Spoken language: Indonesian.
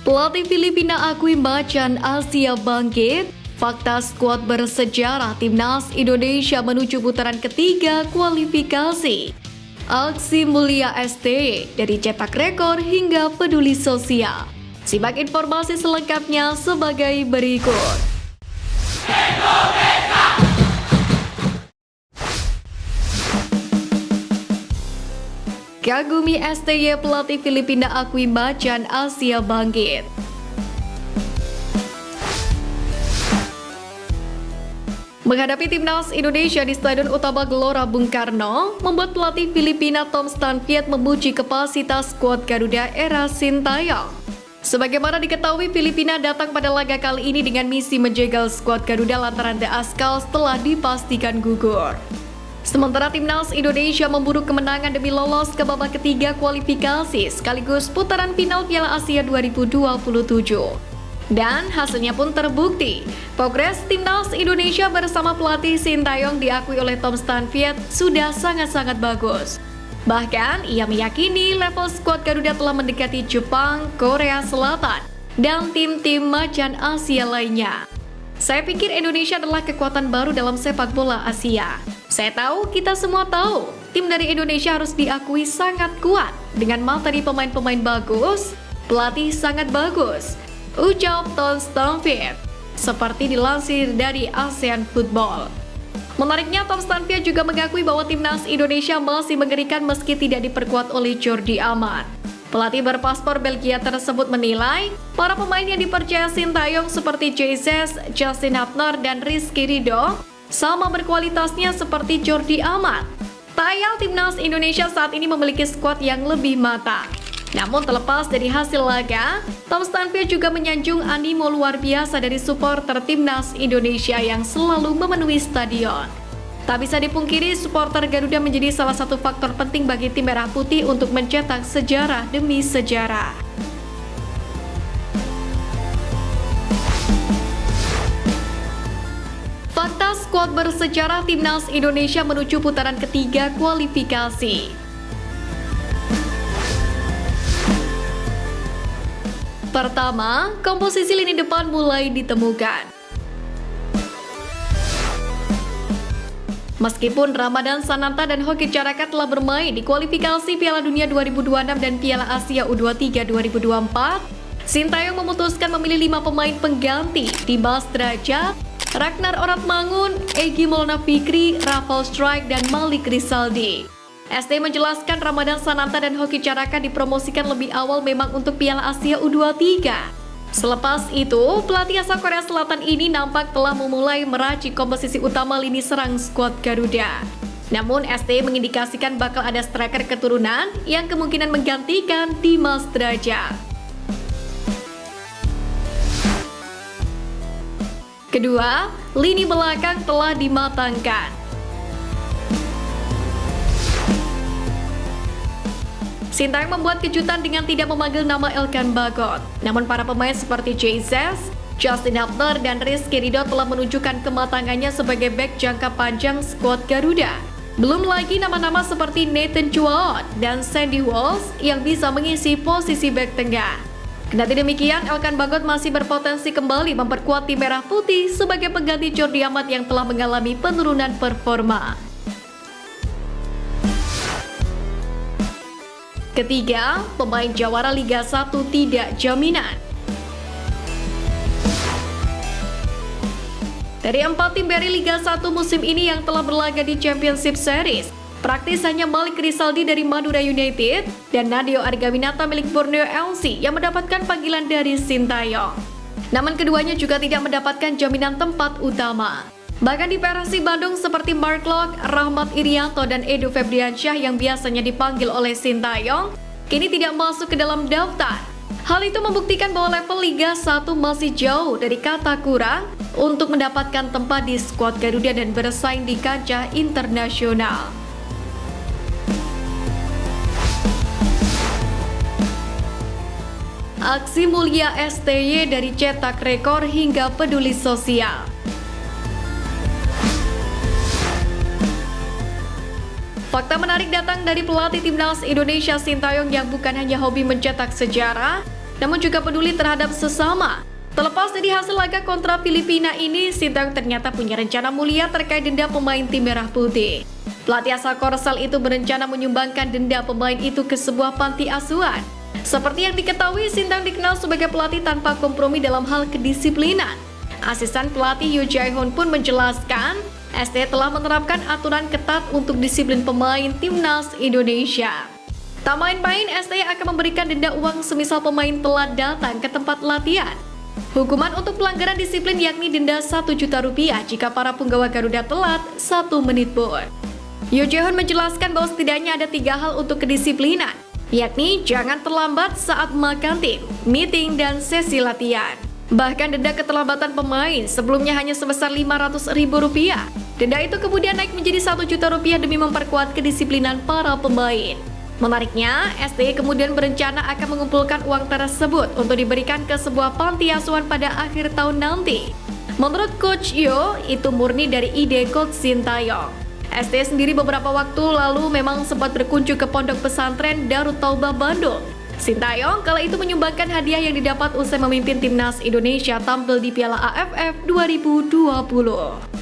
Pelatih Filipina akui macan Asia bangkit. Fakta skuad bersejarah Timnas Indonesia menuju putaran ketiga kualifikasi. Aksi mulia STY dari cetak rekor hingga peduli sosial. Simak informasi selengkapnya sebagai berikut. Kagumi STY pelatih Filipina akui macan Asia bangkit. Menghadapi Timnas Indonesia di Stadion Utama Gelora Bung Karno, membuat pelatih Filipina Tom Stanfiet memuji kapasitas skuad Garuda era Sintayong. Sebagaimana diketahui, Filipina datang pada laga kali ini dengan misi menjegal skuad Garuda lantaran The Ascals telah dipastikan gugur. Sementara Timnas Indonesia memburu kemenangan demi lolos ke babak ketiga kualifikasi sekaligus putaran final Piala Asia 2027. Dan hasilnya pun terbukti. Progres Timnas Indonesia bersama pelatih Sintayong diakui oleh Tom Stanfiet sudah sangat-sangat bagus. Bahkan ia meyakini level skuad Garuda telah mendekati Jepang, Korea Selatan, dan tim-tim macan Asia lainnya. Saya pikir Indonesia adalah kekuatan baru dalam sepak bola Asia. Saya tahu, kita semua tahu, tim dari Indonesia harus diakui sangat kuat dengan materi pemain-pemain bagus, pelatih sangat bagus, ucap Tom Stanfiet, seperti dilansir dari ASEAN Football. Menariknya, Tom Stanfiet juga mengakui bahwa Timnas Indonesia masih mengerikan meski tidak diperkuat oleh Jordi Amat. Pelatih berpaspor Belgia tersebut menilai, para pemain yang dipercaya Sintayong seperti Jesus, Justin Hapner, dan Rizky Ridho sama berkualitasnya seperti Jordi Amat. Tak ayal Timnas Indonesia saat ini memiliki skuad yang lebih matang. Namun terlepas dari hasil laga, Tom Stanfiet juga menyanjung animo luar biasa dari supporter Timnas Indonesia yang selalu memenuhi stadion. Tak bisa dipungkiri, supporter Garuda menjadi salah satu faktor penting bagi tim Merah Putih untuk mencetak sejarah demi sejarah. Fakta skuad bersejarah Timnas Indonesia menuju putaran ketiga kualifikasi. Pertama, komposisi lini depan mulai ditemukan. Meskipun Ramadan Sananta dan Hoki Caraka telah bermain di kualifikasi Piala Dunia 2026 dan Piala Asia U23 2024, Sintayong memutuskan memilih 5 pemain pengganti: Dimas Drajat, Ragnar Oratmangun, Egy Maulana Fikri, Rafael Strijk, dan Malik Rizaldi. ST menjelaskan Ramadan Sananta dan Hoki Caraka dipromosikan lebih awal memang untuk Piala Asia U23. Selepas itu, pelatih asal Korea Selatan ini nampak telah memulai meracik komposisi utama lini serang skuad Garuda. Namun ST mengindikasikan bakal ada striker keturunan yang kemungkinan menggantikan Dimas Drajat. Kedua, lini belakang telah dimatangkan. Sintayong membuat kejutan dengan tidak memanggil nama Elkan Bagot. Namun para pemain seperti Jesus, Justin Hapner, dan Rizky Ridho telah menunjukkan kematangannya sebagai bek jangka panjang skuad Garuda. Belum lagi nama-nama seperti Nathan Chuaot dan Sandy Walsh yang bisa mengisi posisi bek tengah. Kendati demikian, Elkan Bagot masih berpotensi kembali memperkuat tim Merah Putih sebagai pengganti Jordi Amat yang telah mengalami penurunan performa. Ketiga, pemain jawara Liga 1 tidak jaminan. Dari 4 tim dari Liga 1 musim ini yang telah berlaga di Championship Series, praktis hanya Malik Rizaldi dari Madura United dan Nadeo Argawinata milik Borneo FC yang mendapatkan panggilan dari Sintayong. Namun keduanya juga tidak mendapatkan jaminan tempat utama. Bahkan di Persib Bandung seperti Mark Locke, Rahmat Irianto, dan Edo Febriansyah yang biasanya dipanggil oleh Sintayong, kini tidak masuk ke dalam daftar. Hal itu membuktikan bahwa level Liga 1 masih jauh dari kata kurang untuk mendapatkan tempat di skuad Garuda dan bersaing di kancah internasional. Aksi mulia STY dari cetak rekor hingga peduli sosial. Fakta menarik datang dari pelatih Timnas Indonesia Sintayong yang bukan hanya hobi mencetak sejarah, namun juga peduli terhadap sesama. Terlepas dari hasil laga kontra Filipina ini, Sintayong ternyata punya rencana mulia terkait denda pemain tim Merah Putih. Pelatih asal Korsel itu berencana menyumbangkan denda pemain itu ke sebuah panti asuhan. Seperti yang diketahui, Sintayong dikenal sebagai pelatih tanpa kompromi dalam hal kedisiplinan. Asisten pelatih Yoo Jae-hoon pun menjelaskan, ST telah menerapkan aturan ketat untuk disiplin pemain timnas Indonesia. Tak main-main, ST akan memberikan denda uang semisal pemain telat datang ke tempat latihan. Hukuman untuk pelanggaran disiplin yakni denda Rp1.000.000 jika para punggawa Garuda telat 1 menit pun. Yoo Jae-hoon menjelaskan bahwa setidaknya ada 3 hal untuk kedisiplinan, yakni jangan terlambat saat makan tim, meeting, dan sesi latihan. Bahkan denda keterlambatan pemain sebelumnya hanya sebesar Rp500.000. Denda itu kemudian naik menjadi Rp1.000.000 demi memperkuat kedisiplinan para pemain. Menariknya, STY kemudian berencana akan mengumpulkan uang tersebut untuk diberikan ke sebuah panti asuhan pada akhir tahun nanti. Menurut Coach Yo, itu murni dari ide Coach Sintayong. STY sendiri beberapa waktu lalu memang sempat berkunjung ke pondok pesantren Darut Taubah Bandung. Sintayong kala itu menyumbangkan hadiah yang didapat usai memimpin timnas Indonesia tampil di Piala AFF 2020.